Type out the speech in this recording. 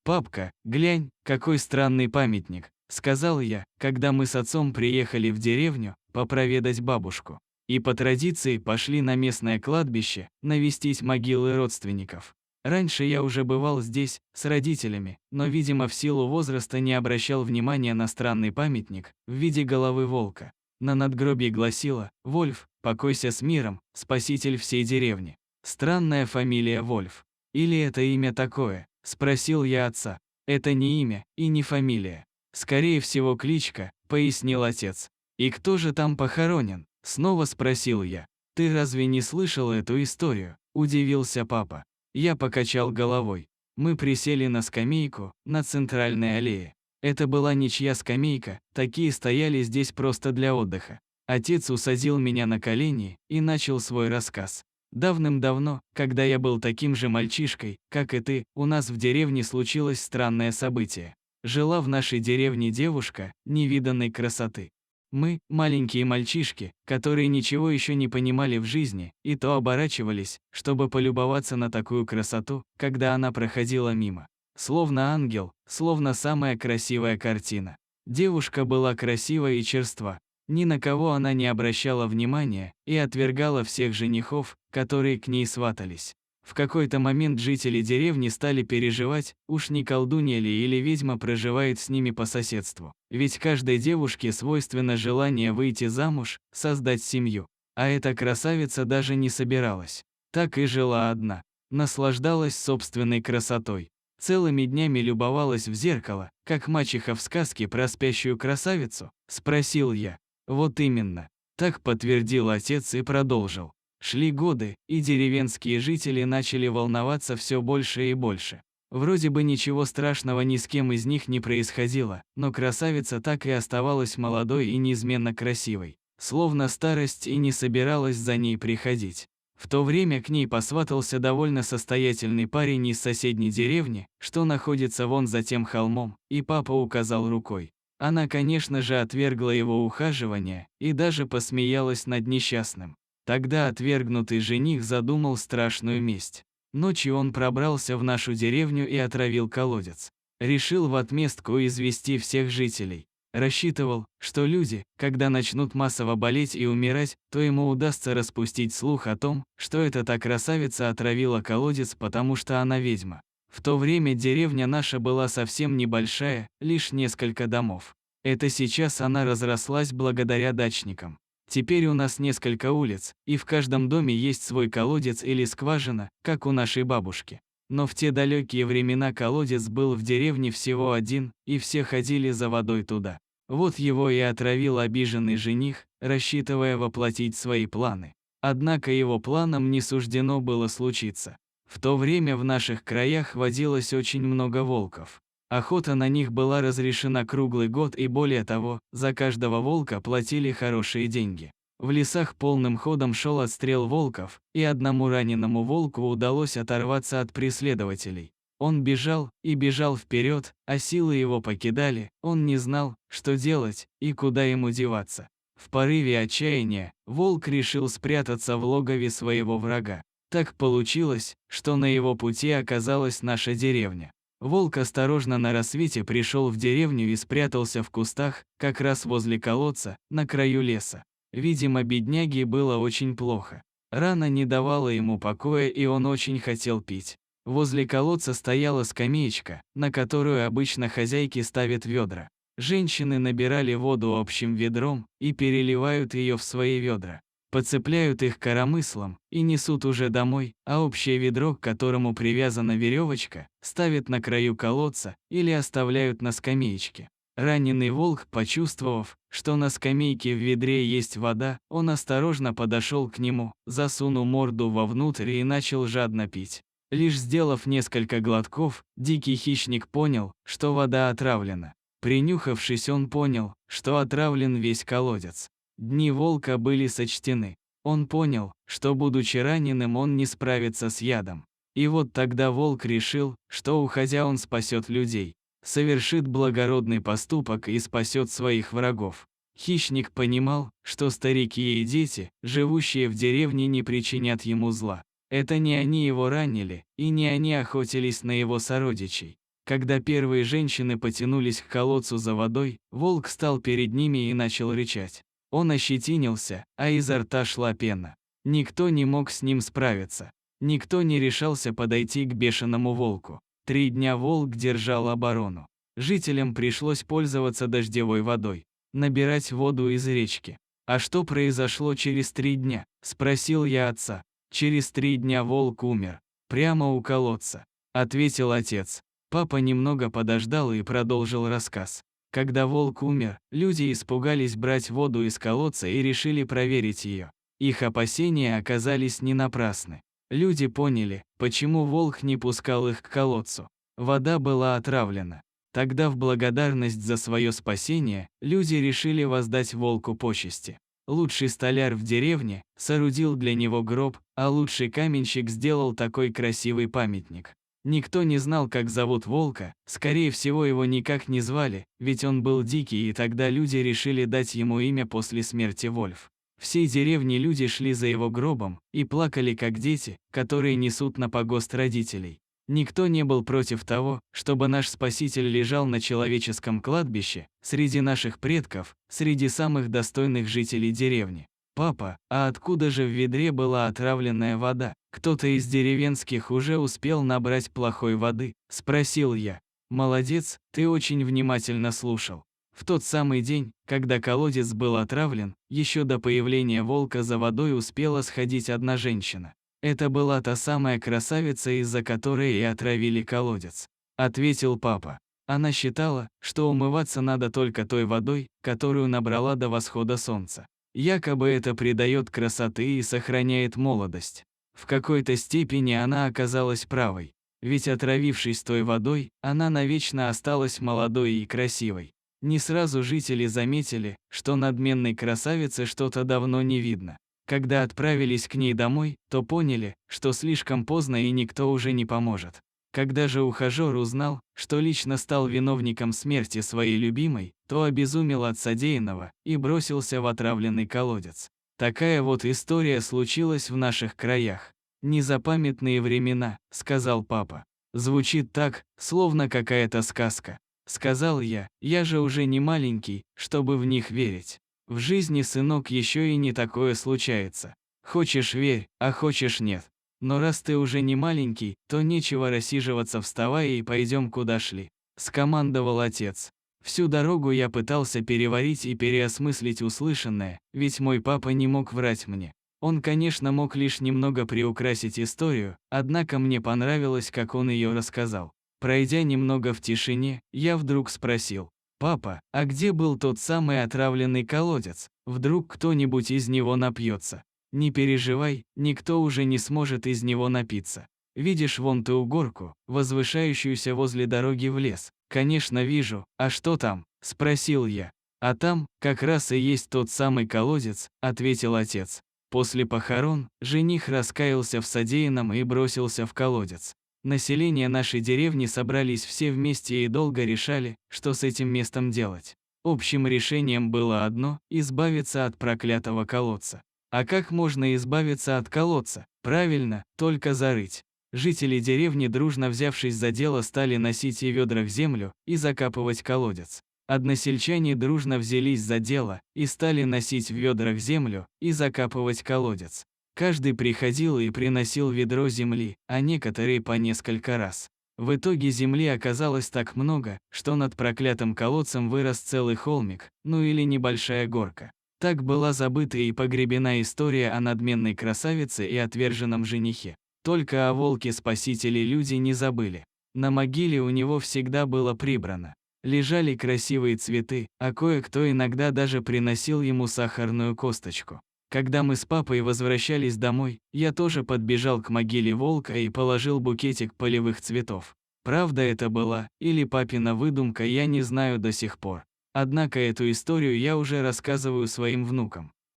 «Папка, глянь, какой странный памятник», — сказал я, когда мы с отцом приехали в деревню попроведать бабушку. И по традиции пошли на местное кладбище навестить могилы родственников. Раньше я уже бывал здесь с родителями, но, видимо, в силу возраста не обращал внимания на странный памятник в виде головы волка. На надгробии гласило: «Вольф, покойся с миром, спаситель всей деревни». Странная фамилия Вольф. Или это имя такое? Спросил я отца. Это не имя и не фамилия. Скорее всего, кличка, пояснил отец. И кто же там похоронен? Снова спросил я. Ты разве не слышал эту историю? Удивился папа. Я покачал головой. Мы присели на скамейку на центральной аллее. Это была ничья скамейка, такие стояли здесь просто для отдыха. Отец усадил меня на колени и начал свой рассказ. Давным-давно, когда я был таким же мальчишкой, как и ты, у нас в деревне случилось странное событие. Жила в нашей деревне девушка невиданной красоты. Мы, маленькие мальчишки, которые ничего еще не понимали в жизни, и то оборачивались, чтобы полюбоваться на такую красоту, когда она проходила мимо. Словно ангел, словно самая красивая картина. Девушка была красива и черства. Ни на кого она не обращала внимания и отвергала всех женихов, которые к ней сватались. В какой-то момент жители деревни стали переживать, уж не колдунья ли или ведьма проживает с ними по соседству. Ведь каждой девушке свойственно желание выйти замуж, создать семью. А эта красавица даже не собиралась. Так и жила одна. Наслаждалась собственной красотой. Целыми днями любовалась в зеркало, как мачеха в сказке про спящую красавицу, спросил я. Вот именно. Так подтвердил отец и продолжил. Шли годы, и деревенские жители начали волноваться все больше и больше. Вроде бы ничего страшного ни с кем из них не происходило, но красавица так и оставалась молодой и неизменно красивой, словно старость и не собиралась за ней приходить. В то время к ней посватался довольно состоятельный парень из соседней деревни, что находится вон за тем холмом, и папа указал рукой. Она, конечно же, отвергла его ухаживание и даже посмеялась над несчастным. Тогда отвергнутый жених задумал страшную месть. Ночью он пробрался в нашу деревню и отравил колодец. Решил в отместку извести всех жителей. Рассчитывал, что люди, когда начнут массово болеть и умирать, то ему удастся распустить слух о том, что эта та красавица отравила колодец, потому что она ведьма. В то время деревня наша была совсем небольшая, лишь несколько домов. Это сейчас она разрослась благодаря дачникам. Теперь у нас несколько улиц, и в каждом доме есть свой колодец или скважина, как у нашей бабушки. Но в те далекие времена колодец был в деревне всего один, и все ходили за водой туда. Вот его и отравил обиженный жених, рассчитывая воплотить свои планы. Однако его планам не суждено было случиться. В то время в наших краях водилось очень много волков. Охота на них была разрешена круглый год, и более того, за каждого волка платили хорошие деньги. В лесах полным ходом шел отстрел волков, и одному раненому волку удалось оторваться от преследователей. Он бежал и бежал вперед, а силы его покидали, он не знал, что делать и куда ему деваться. В порыве отчаяния волк решил спрятаться в логове своего врага. Так получилось, что на его пути оказалась наша деревня. Волк осторожно на рассвете пришел в деревню и спрятался в кустах, как раз возле колодца, на краю леса. Видимо, бедняге было очень плохо. Рана не давала ему покоя, и он очень хотел пить. Возле колодца стояла скамеечка, на которую обычно хозяйки ставят ведра. Женщины набирали воду общим ведром и переливают ее в свои ведра. Подцепляют их коромыслом и несут уже домой, а общее ведро, к которому привязана веревочка, ставят на краю колодца или оставляют на скамеечке. Раненый волк, почувствовав, что на скамейке в ведре есть вода, он осторожно подошел к нему, засунул морду вовнутрь и начал жадно пить. Лишь сделав несколько глотков, дикий хищник понял, что вода отравлена. Принюхавшись, он понял, что отравлен весь колодец. Дни волка были сочтены. Он понял, что, будучи раненым, он не справится с ядом. И вот тогда волк решил, что, уходя, он спасет людей, совершит благородный поступок и спасет своих врагов. Хищник понимал, что старики и дети, живущие в деревне, не причинят ему зла. Это не они его ранили, и не они охотились на его сородичей. Когда первые женщины потянулись к колодцу за водой, волк стал перед ними и начал рычать. Он ощетинился, а изо рта шла пена. Никто не мог с ним справиться. Никто не решался подойти к бешеному волку. 3 дня волк держал оборону. Жителям пришлось пользоваться дождевой водой, набирать воду из речки. «А что произошло через 3 дня?» – спросил я отца. «Через 3 дня волк умер. Прямо у колодца», – ответил отец. Папа немного подождал и продолжил рассказ. Когда волк умер, люди испугались брать воду из колодца и решили проверить ее. Их опасения оказались не напрасны. Люди поняли, почему волк не пускал их к колодцу. Вода была отравлена. Тогда в благодарность за свое спасение люди решили воздать волку почести. Лучший столяр в деревне соорудил для него гроб, а лучший каменщик сделал такой красивый памятник. Никто не знал, как зовут волка, скорее всего его никак не звали, ведь он был дикий, и тогда люди решили дать ему имя после смерти Вольф. Всей деревни люди шли за его гробом и плакали как дети, которые несут на погост родителей. Никто не был против того, чтобы наш Спаситель лежал на человеческом кладбище, среди наших предков, среди самых достойных жителей деревни. «Папа, а откуда же в ведре была отравленная вода? Кто-то из деревенских уже успел набрать плохой воды?» – спросил я. «Молодец, ты очень внимательно слушал». В тот самый день, когда колодец был отравлен, еще до появления волка за водой успела сходить одна женщина. «Это была та самая красавица, из-за которой и отравили колодец», – ответил папа. Она считала, что умываться надо только той водой, которую набрала до восхода солнца. Якобы это придает красоты и сохраняет молодость. В какой-то степени она оказалась правой. Ведь отравившись той водой, она навечно осталась молодой и красивой. Не сразу жители заметили, что надменной красавице что-то давно не видно. Когда отправились к ней домой, то поняли, что слишком поздно и никто уже не поможет. Когда же ухажер узнал, что лично стал виновником смерти своей любимой, то обезумел от содеянного и бросился в отравленный колодец. Такая вот история случилась в наших краях. «Незапамятные времена», — сказал папа. «Звучит так, словно какая-то сказка», — сказал я же уже не маленький, чтобы в них верить. В жизни, сынок, еще и не такое случается. Хочешь — верь, а хочешь — нет. Но раз ты уже не маленький, то нечего рассиживаться, вставай и пойдем куда шли», – скомандовал отец. Всю дорогу я пытался переварить и переосмыслить услышанное, ведь мой папа не мог врать мне. Он, конечно, мог лишь немного приукрасить историю, однако мне понравилось, как он ее рассказал. Пройдя немного в тишине, я вдруг спросил: «Папа, а где был тот самый отравленный колодец? Вдруг кто-нибудь из него напьется?» «Не переживай, никто уже не сможет из него напиться. Видишь вон ту горку, возвышающуюся возле дороги в лес?» «Конечно вижу, а что там?» – спросил я. «А там, как раз и есть тот самый колодец», – ответил отец. После похорон, жених раскаялся в содеянном и бросился в колодец. Население нашей деревни собрались все вместе и долго решали, что с этим местом делать. Общим решением было одно – избавиться от проклятого колодца. А как можно избавиться от колодца? Правильно, только зарыть. Жители деревни, дружно взявшись за дело, стали носить в ведрах землю и закапывать колодец. Односельчане дружно взялись за дело и стали носить в ведрах землю и закапывать колодец. Каждый приходил и приносил ведро земли, а некоторые по несколько раз. В итоге земли оказалось так много, что над проклятым колодцем вырос целый холмик, ну или небольшая горка. Так была забыта и погребена история о надменной красавице и отверженном женихе. Только о волке-спасителе люди не забыли. На могиле у него всегда было прибрано. Лежали красивые цветы, а кое-кто иногда даже приносил ему сахарную косточку. Когда мы с папой возвращались домой, я тоже подбежал к могиле волка и положил букетик полевых цветов. Правда это была, или папина выдумка, я не знаю до сих пор. Однако эту историю я уже рассказываю своим внукам.